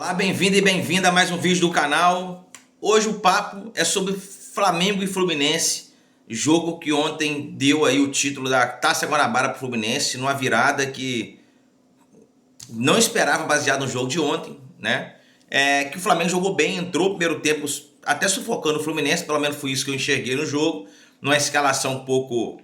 Olá, bem-vindo e bem-vinda a mais um vídeo do canal. Hoje o papo é sobre Flamengo e Fluminense, jogo que ontem deu aí o título da Taça Guanabara para o Fluminense, numa virada que não esperava baseado no jogo de ontem, né? Que o Flamengo jogou bem, entrou no primeiro tempo até sufocando o Fluminense, pelo menos foi isso que eu enxerguei no jogo, numa escalação um pouco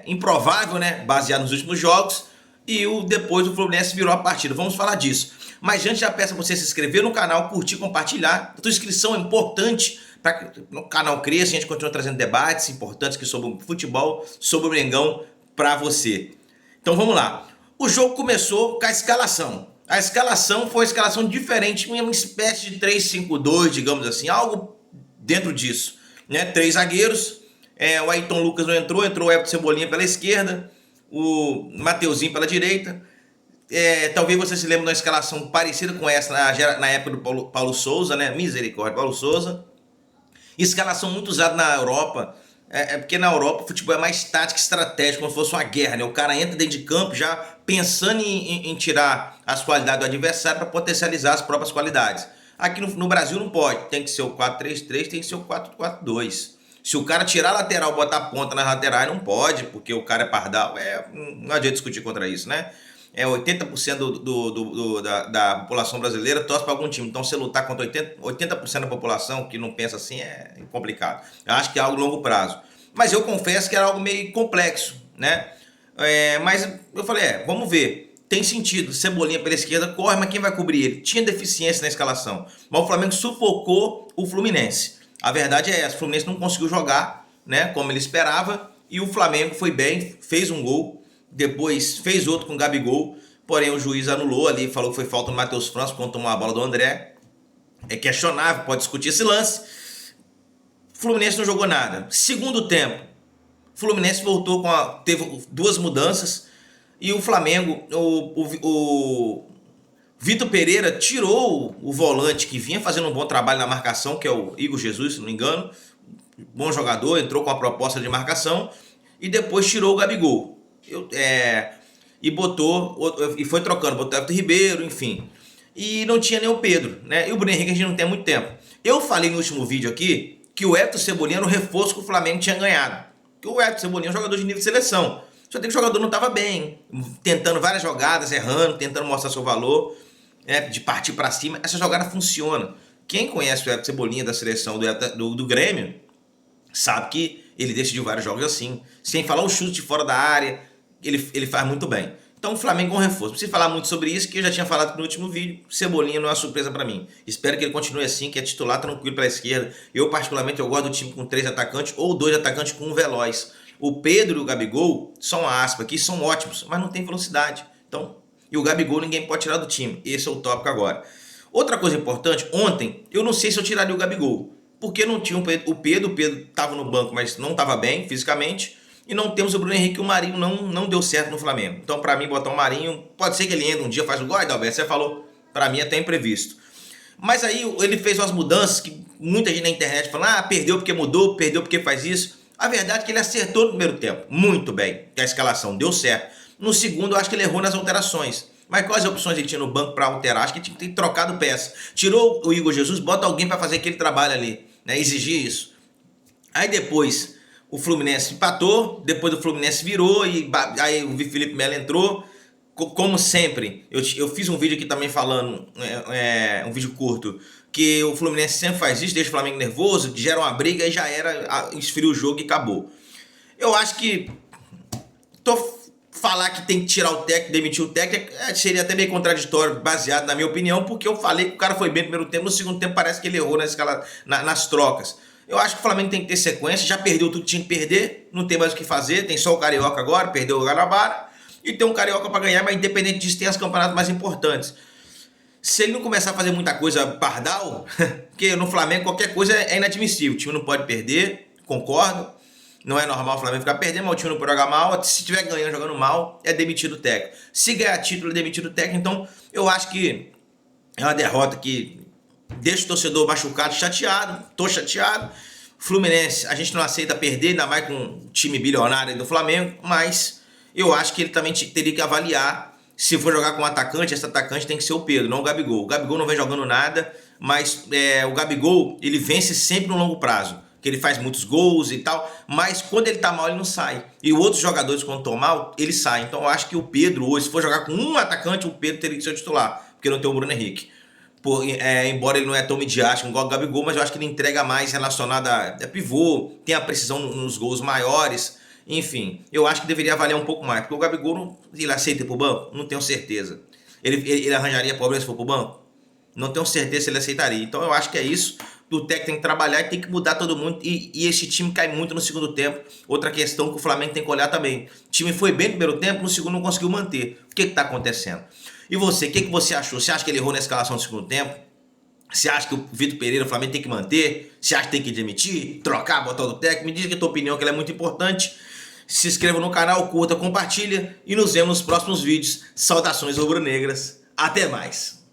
improvável, né? Baseado nos últimos jogos. E depois o Fluminense virou a partida. Vamos falar disso. Mas antes já peço a você se inscrever no canal, curtir, compartilhar. A tua inscrição é importante para que o canal cresça e a gente continue trazendo debates importantes aqui sobre o futebol, sobre o Mengão para você. Então vamos lá. O jogo começou com a escalação. A escalação foi uma escalação diferente, uma espécie de 3-5-2, digamos assim, algo dentro disso, né? 3 zagueiros, o Ayrton Lucas não entrou o Everton Cebolinha pela esquerda, o Mateuzinho pela direita. Talvez você se lembre de uma escalação parecida com essa na época do Paulo Souza, né? Misericórdia, Paulo Souza. Escalação muito usada na Europa, porque na Europa o futebol é mais tático e estratégico, como se fosse uma guerra, né? O cara entra dentro de campo já pensando em tirar as qualidades do adversário para potencializar as próprias qualidades. Aqui no Brasil não pode, tem que ser o 4-3-3, tem que ser o 4-4-2. Se o cara tirar a lateral, botar a ponta nas laterais, não pode, porque o cara é pardal. Não adianta discutir contra isso, né? 80% da população brasileira torce para algum time. Então, você lutar contra 80% da população que não pensa assim é complicado. Eu acho que é algo a longo prazo. Mas eu confesso que era algo meio complexo, né? Mas eu falei, vamos ver. Tem sentido. Cebolinha pela esquerda corre, mas quem vai cobrir ele? Tinha deficiência na escalação. Mas o Flamengo sufocou o Fluminense. A verdade é essa, o Fluminense não conseguiu jogar, né, como ele esperava, e o Flamengo foi bem, fez um gol, depois fez outro com o Gabigol, porém o juiz anulou ali, falou que foi falta no Matheus França quando tomou a bola do André. É questionável, pode discutir esse lance. O Fluminense não jogou nada. Segundo tempo, o Fluminense voltou teve duas mudanças, e o Flamengo, o Vitor Pereira tirou o volante que vinha fazendo um bom trabalho na marcação, que é o Igor Jesus, se não me engano. Bom jogador, entrou com a proposta de marcação. E depois tirou o Gabigol. E foi trocando, botou o Everton Ribeiro, enfim. E não tinha nem o Pedro, né? E o Bruno Henrique a gente não tem muito tempo. Eu falei no último vídeo aqui que o Everton Cebolinha era o reforço que o Flamengo tinha ganhado. Que o Everton Cebolinha é um jogador de nível de seleção. Só tem que o jogador não estava bem, tentando várias jogadas, errando, tentando mostrar seu valor. De partir para cima, essa jogada funciona. Quem conhece o Everton Cebolinha da seleção do Grêmio sabe que ele decidiu vários jogos assim, sem falar o chute de fora da área, ele faz muito bem. Então o Flamengo é um reforço. Não preciso falar muito sobre isso, que eu já tinha falado no último vídeo. Cebolinha não é uma surpresa para mim. Espero que ele continue assim, que é titular tranquilo pela esquerda. Eu particularmente eu gosto do time com 3 atacantes ou 2 atacantes com um veloz. O Pedro e o Gabigol são aspas aqui, são ótimos, mas não tem velocidade. Então e o Gabigol ninguém pode tirar do time. Esse é o tópico agora. Outra coisa importante, ontem, eu não sei se eu tiraria o Gabigol. Porque não tinha o Pedro estava no banco, mas não estava bem fisicamente. E não temos o Bruno Henrique, o Marinho não deu certo no Flamengo. Então, para mim, botar o Marinho, pode ser que ele entre um dia, faz o gol, Adalberto, você falou, para mim até imprevisto. Mas aí ele fez umas mudanças que muita gente na internet fala, perdeu porque mudou, perdeu porque faz isso. A verdade é que ele acertou no primeiro tempo, muito bem, a escalação deu certo. No segundo, eu acho que ele errou nas alterações. Mas quais opções ele tinha no banco para alterar? Acho que tinha que ter trocado peça. Tirou o Igor Jesus, bota alguém para fazer aquele trabalho ali, né? Exigir isso. Aí depois o Fluminense empatou, depois o Fluminense virou, e aí o Felipe Melo entrou. Como sempre, eu fiz um vídeo aqui também falando, um vídeo curto, que o Fluminense sempre faz isso, deixa o Flamengo nervoso, gera uma briga e já era, esfria o jogo e acabou. Eu acho que falar que tem que tirar o técnico, demitir o técnico, seria até meio contraditório, baseado na minha opinião, porque eu falei que o cara foi bem no primeiro tempo, no segundo tempo parece que ele errou nas trocas. Eu acho que o Flamengo tem que ter sequência, já perdeu tudo que tinha que perder, não tem mais o que fazer, tem só o Carioca agora, perdeu o Guanabara, e tem um Carioca para ganhar, mas independente disso tem os campeonatos mais importantes. Se ele não começar a fazer muita coisa pardal, porque no Flamengo qualquer coisa é inadmissível, o time não pode perder, concordo. Não é normal o Flamengo ficar perdendo, mas o time não pode jogar mal. Se estiver ganhando, jogando mal, é demitido o técnico. Se ganhar título, é demitido o técnico. Então, eu acho que é uma derrota que deixa o torcedor machucado, chateado. Tô chateado. Fluminense, a gente não aceita perder, ainda mais com um time bilionário do Flamengo. Mas eu acho que ele também teria que avaliar Se for jogar com um atacante, esse atacante tem que ser o Pedro, não o Gabigol. O Gabigol não vem jogando nada, mas o Gabigol, ele vence sempre no longo prazo, que ele faz muitos gols e tal, mas quando ele tá mal, ele não sai. E outros jogadores, quando estão mal, ele sai. Então eu acho que o Pedro, hoje, se for jogar com um atacante, o Pedro teria que ser o titular, porque não tem o Bruno Henrique. Embora ele não é tão midiático igual o Gabigol, mas eu acho que ele entrega mais relacionado a pivô, tem a precisão nos gols maiores. Enfim, eu acho que deveria avaliar um pouco mais, porque o Gabigol, ele aceita ir pro banco? Não tenho certeza. Ele arranjaria problema se for pro banco? Não tenho certeza se ele aceitaria. Então eu acho que é isso. O técnico tem que trabalhar e tem que mudar todo mundo. E esse time cai muito no segundo tempo. Outra questão que o Flamengo tem que olhar também. O time foi bem no primeiro tempo, no segundo não conseguiu manter. O que está acontecendo? E você, o que você achou? Você acha que ele errou na escalação do segundo tempo? Você acha que o Vitor Pereira, o Flamengo tem que manter? Você acha que tem que demitir, trocar, botar o técnico? Me diz a tua opinião, que ela é muito importante. Se inscreva no canal, curta, compartilha e nos vemos nos próximos vídeos. Saudações rubro-negras. Até mais.